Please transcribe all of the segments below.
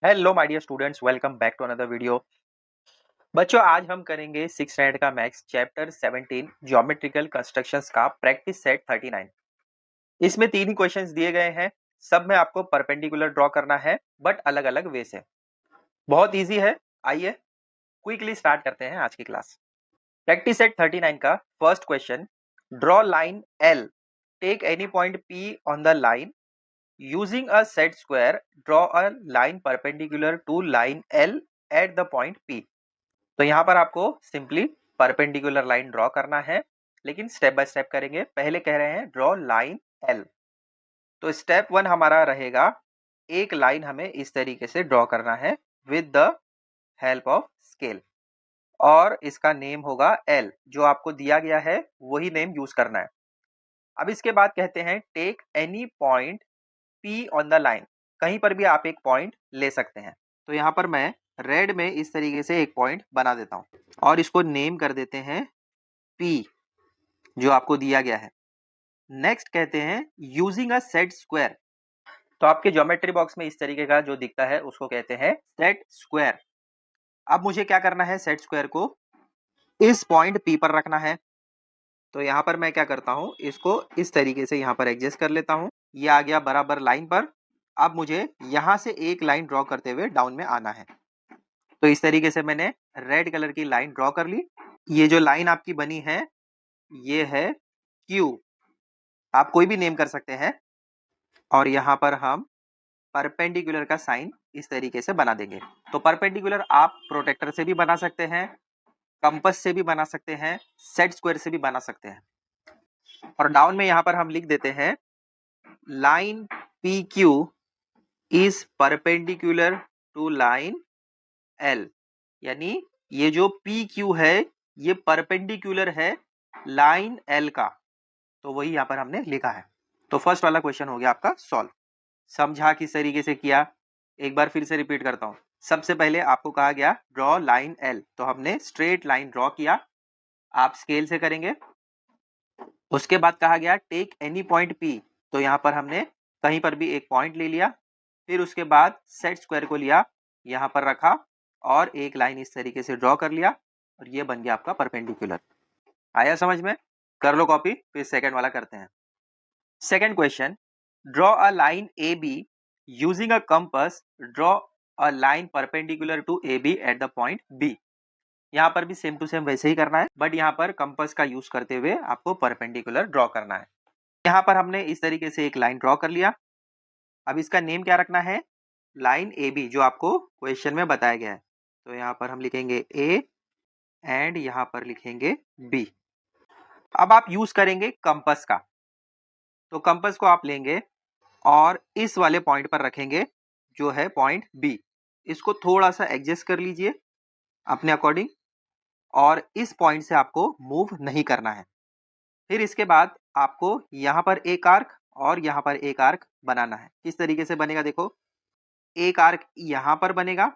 Hello my dear students, welcome back to another video. बच्चों, आज हम करेंगे 6 स्टैंडर्ड का मैथ्स चैप्टर 17 ज्योमेट्रिकल कंस्ट्रक्शंस का प्रैक्टिस सेट 39। इसमें 3 ही क्वेश्चंस दिए गए हैं। सब में आपको परपेंडिकुलर ड्रॉ करना है, बट अलग अलग वे से। बहुत इजी है। आइए क्विकली स्टार्ट करते हैं आज की क्लास। प्रैक्टिस सेट 39 का first question, draw line L, take any point P on the line using a set square, draw a line perpendicular to line L at the point P। तो यहाँ पर आपको simply perpendicular line draw करना है, लेकिन step by step करेंगे। पहले कह रहे हैं ड्रॉ लाइन L। तो स्टेप 1 हमारा रहेगा, एक लाइन हमें इस तरीके से ड्रॉ करना है with the help of scale, और इसका नेम होगा L। जो आपको दिया गया है वही नेम यूज करना है। अब इसके बाद कहते हैं take any point P on the line, कहीं पर भी आप एक पॉइंट ले सकते हैं। तो यहाँ पर मैं रेड में इस तरीके से एक पॉइंट बना देता हूँ और इसको नेम कर देते हैं P, जो आपको दिया गया है। नेक्स्ट कहते हैं यूजिंग अ सेट स्क्वायर। तो आपके ज्योमेट्री बॉक्स में इस तरीके का जो दिखता है उसको कहते हैं सेट स्क्वायर। अब मुझे क्या करना है, सेट स्क्वायर को इस पॉइंट P पर रखना है। तो यहाँ पर मैं क्या करता हूँ, इसको इस तरीके से यहाँ पर एडजस्ट कर लेता हूँ। ये आ गया बराबर लाइन पर। अब मुझे यहाँ से एक लाइन ड्रॉ करते हुए डाउन में आना है। तो इस तरीके से मैंने रेड कलर की लाइन ड्रॉ कर ली। ये जो लाइन आपकी बनी है ये है Q, आप कोई भी नेम कर सकते हैं। और यहाँ पर हम परपेंडिकुलर का साइन इस तरीके से बना देंगे। तो परपेंडिकुलर आप प्रोटेक्टर से भी बना सकते हैं, कंपास से भी बना सकते हैं, सेट स्क्वायर से भी बना सकते हैं। और डाउन में यहाँ पर हम लिख देते हैं line PQ is perpendicular to line L, यानी ये जो PQ है ये परपेंडिकुलर है लाइन L का। तो वही यहाँ पर हमने लिखा है। तो फर्स्ट वाला क्वेश्चन हो गया आपका सॉल्व। समझा किस तरीके से किया, एक बार फिर से रिपीट करता हूँ। सबसे पहले आपको कहा गया ड्रॉ लाइन L, तो हमने स्ट्रेट लाइन ड्रॉ किया, आप स्केल से करेंगे। उसके बाद कहा गया टेक एनी पॉइंट P, तो यहाँ पर हमने कहीं पर भी एक पॉइंट ले लिया। फिर उसके बाद सेट स्क्वायर को लिया, यहाँ पर रखा और एक लाइन इस तरीके से ड्रॉ कर लिया, और ये बन गया आपका परपेंडिकुलर। आया समझ में? कर लो कॉपी, फिर सेकंड वाला करते हैं। Second question, draw a line AB using a compass, draw a line perpendicular to AB at the point B। यहाँ पर भी सेम टू सेम वैसे ही करना है, बट यहाँ पर कंपास का यूज करते हुए आपको परपेंडिकुलर ड्रॉ करना है। यहाँ पर हमने इस तरीके से एक लाइन ड्रॉ कर लिया। अब इसका नेम क्या रखना है, लाइन AB, जो आपको क्वेश्चन में बताया गया है। तो यहाँ पर हम लिखेंगे A एंड यहाँ पर लिखेंगे B। अब आप यूज करेंगे कंपास का। तो कंपास को आप लेंगे और इस वाले पॉइंट पर रखेंगे जो है पॉइंट B। इसको थोड़ा सा एडजस्ट कर लीजिए अपने अकॉर्डिंग, और इस पॉइंट से आपको मूव नहीं करना है। फिर इसके बाद आपको यहाँ पर एक आर्क और यहाँ पर एक आर्क बनाना है। किस तरीके से बनेगा देखो, एक आर्क यहाँ पर बनेगा,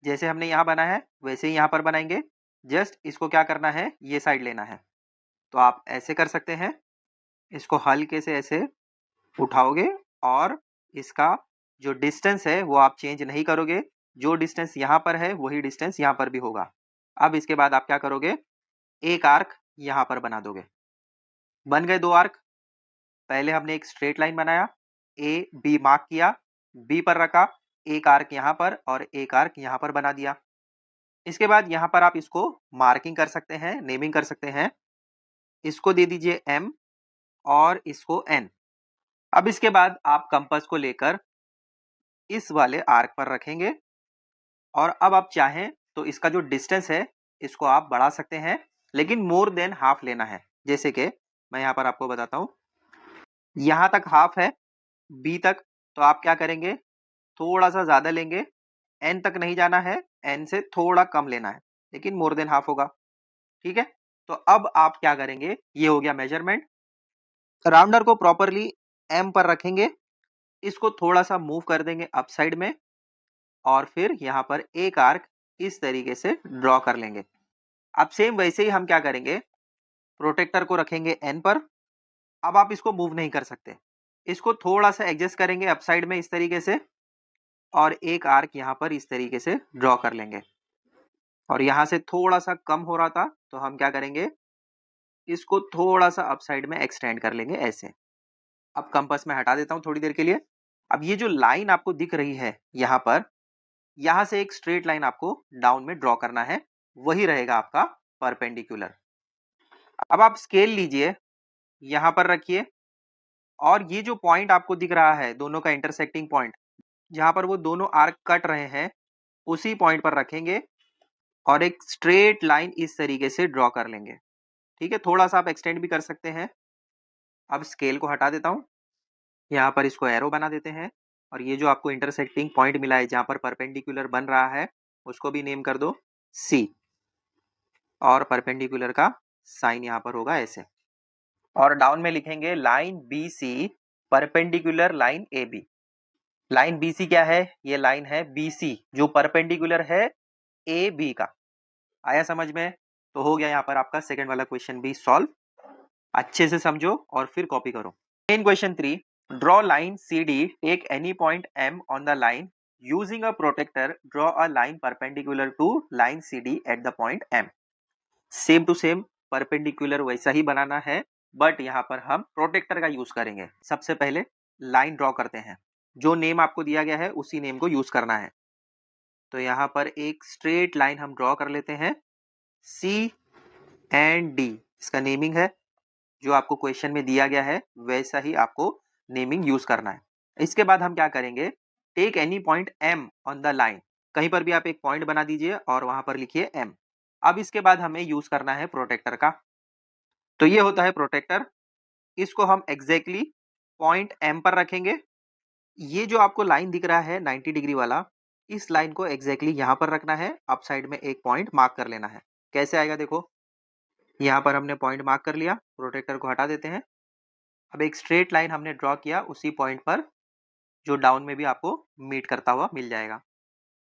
जैसे हमने यहाँ बनाया है वैसे ही यहाँ पर बनाएंगे। जस्ट इसको क्या करना है, ये साइड लेना है। तो आप ऐसे कर सकते हैं, इसको हल्के से ऐसे उठाओगे और इसका जो डिस्टेंस है वो आप चेंज नहीं करोगे। जो डिस्टेंस यहाँ पर है वही डिस्टेंस यहाँ पर भी होगा। अब इसके बाद आप क्या करोगे, एक आर्क यहाँ पर बना दोगे। बन गए दो आर्क। पहले हमने एक स्ट्रेट लाइन बनाया, AB मार्क किया, B पर रखा, एक आर्क यहाँ पर और एक आर्क यहाँ पर बना दिया। इसके बाद यहाँ पर आप इसको मार्किंग कर सकते हैं, नेमिंग कर सकते हैं। इसको दे दीजिए M और इसको N। अब इसके बाद आप कंपास को लेकर इस वाले आर्क पर रखेंगे, और अब आप चाहें तो इसका जो डिस्टेंस है इसको आप बढ़ा सकते हैं, लेकिन मोर देन हाफ लेना है। जैसे कि मैं यहाँ पर आपको बताता हूँ, यहाँ तक हाफ है B तक, तो आप क्या करेंगे, थोड़ा सा ज्यादा लेंगे। N तक नहीं जाना है, N से थोड़ा कम लेना है, लेकिन मोर देन हाफ होगा। ठीक है, तो अब आप क्या करेंगे, ये हो गया मेजरमेंट। राउंडर को प्रॉपरली M पर रखेंगे, इसको थोड़ा सा मूव कर देंगे अप साइड में, और फिर यहाँ पर एक आर्क इस तरीके से ड्रॉ कर लेंगे। अब सेम वैसे ही हम क्या करेंगे, प्रोटेक्टर को रखेंगे N पर। अब आप इसको मूव नहीं कर सकते, इसको थोड़ा सा एडजस्ट करेंगे अप साइड में इस तरीके से, और एक आर्क यहाँ पर इस तरीके से ड्रॉ कर लेंगे। और यहाँ से थोड़ा सा कम हो रहा था तो हम क्या करेंगे, इसको थोड़ा सा अप साइड में एक्सटेंड कर लेंगे ऐसे। अब कंपास में हटा देता हूँ थोड़ी देर के लिए। अब ये जो लाइन आपको दिख रही है यहाँ पर, यहाँ से एक स्ट्रेट लाइन आपको डाउन में ड्रॉ करना है, वही रहेगा आपका परपेंडिकुलर। अब आप स्केल लीजिए, यहाँ पर रखिए, और ये जो पॉइंट आपको दिख रहा है दोनों का इंटरसेक्टिंग पॉइंट, जहां पर वो दोनों आर्क कट रहे हैं, उसी पॉइंट पर रखेंगे और एक स्ट्रेट लाइन इस तरीके से ड्रॉ कर लेंगे। ठीक है, थोड़ा सा आप एक्सटेंड भी कर सकते हैं। अब स्केल को हटा देता हूं, यहाँ पर इसको एरो बना देते हैं, और ये जो आपको इंटरसेक्टिंग पॉइंट मिला है जहां पर परपेंडिकुलर बन रहा है, उसको भी नेम कर दो सी, और परपेंडिकुलर का साइन यहाँ पर होगा ऐसे। और डाउन में लिखेंगे line B C perpendicular line A B. Line B C क्या है, ये लाइन है बी सी जो परपेंडिकुलर है ए बी का। आया समझ में? तो हो गया यहाँ पर आपका सेकंड वाला क्वेश्चन भी सॉल्व। अच्छे से समझो और फिर कॉपी करो। Main question 3, draw line C D, take any point M on the line, using a protractor draw a line perpendicular to line C D at the point M. Same to same perpendicular वैसा ही बनाना है, but यहाँ पर हम protector का use करेंगे। सबसे पहले लाइन ड्रॉ करते हैं, जो नेम आपको दिया गया है उसी नेम को यूज करना है। तो यहाँ पर एक स्ट्रेट लाइन हम ड्रॉ कर लेते हैं, सी एंड डी इसका नेमिंग है, जो आपको क्वेश्चन में दिया गया है वैसा ही आपको नेमिंग यूज करना है। इसके बाद हम क्या करेंगे, take any point M on the line, कहीं पर भी आप एक पॉइंट बना दीजिए और वहां पर लिखिए एम। अब इसके बाद हमें यूज करना है प्रोटेक्टर का। तो ये होता है प्रोटेक्टर, इसको हम एग्जैक्टली पॉइंट एम पर रखेंगे। ये जो आपको लाइन दिख रहा है 90 डिग्री वाला, इस लाइन को एग्जैक्टली यहाँ पर रखना है, अप साइड में एक पॉइंट मार्क कर लेना है। कैसे आएगा देखो, यहाँ पर हमने पॉइंट मार्क कर लिया, प्रोटेक्टर को हटा देते हैं। अब एक स्ट्रेट लाइन हमने ड्रॉ किया उसी पॉइंट पर, जो डाउन में भी आपको मीट करता हुआ मिल जाएगा।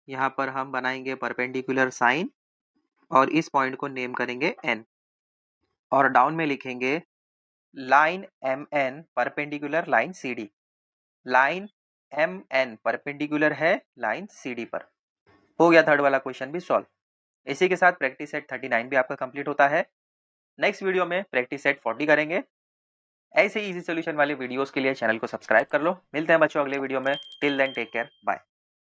यहाँ पर हम बनाएंगे परपेंडिकुलर साइन और इस पॉइंट को नेम करेंगे एन, और डाउन में लिखेंगे line M N perpendicular line C D. Line M N perpendicular है लाइन सी डी पर। हो गया थर्ड वाला क्वेश्चन भी सॉल्व। इसी के साथ प्रैक्टिस सेट 39 भी आपका कंप्लीट होता है। नेक्स्ट वीडियो में प्रैक्टिस सेट 40 करेंगे। ऐसे इजी सोल्यूशन वाले वीडियोस के लिए चैनल को सब्सक्राइब कर लो। मिलते हैं बच्चों अगले वीडियो में। Till then take care, bye.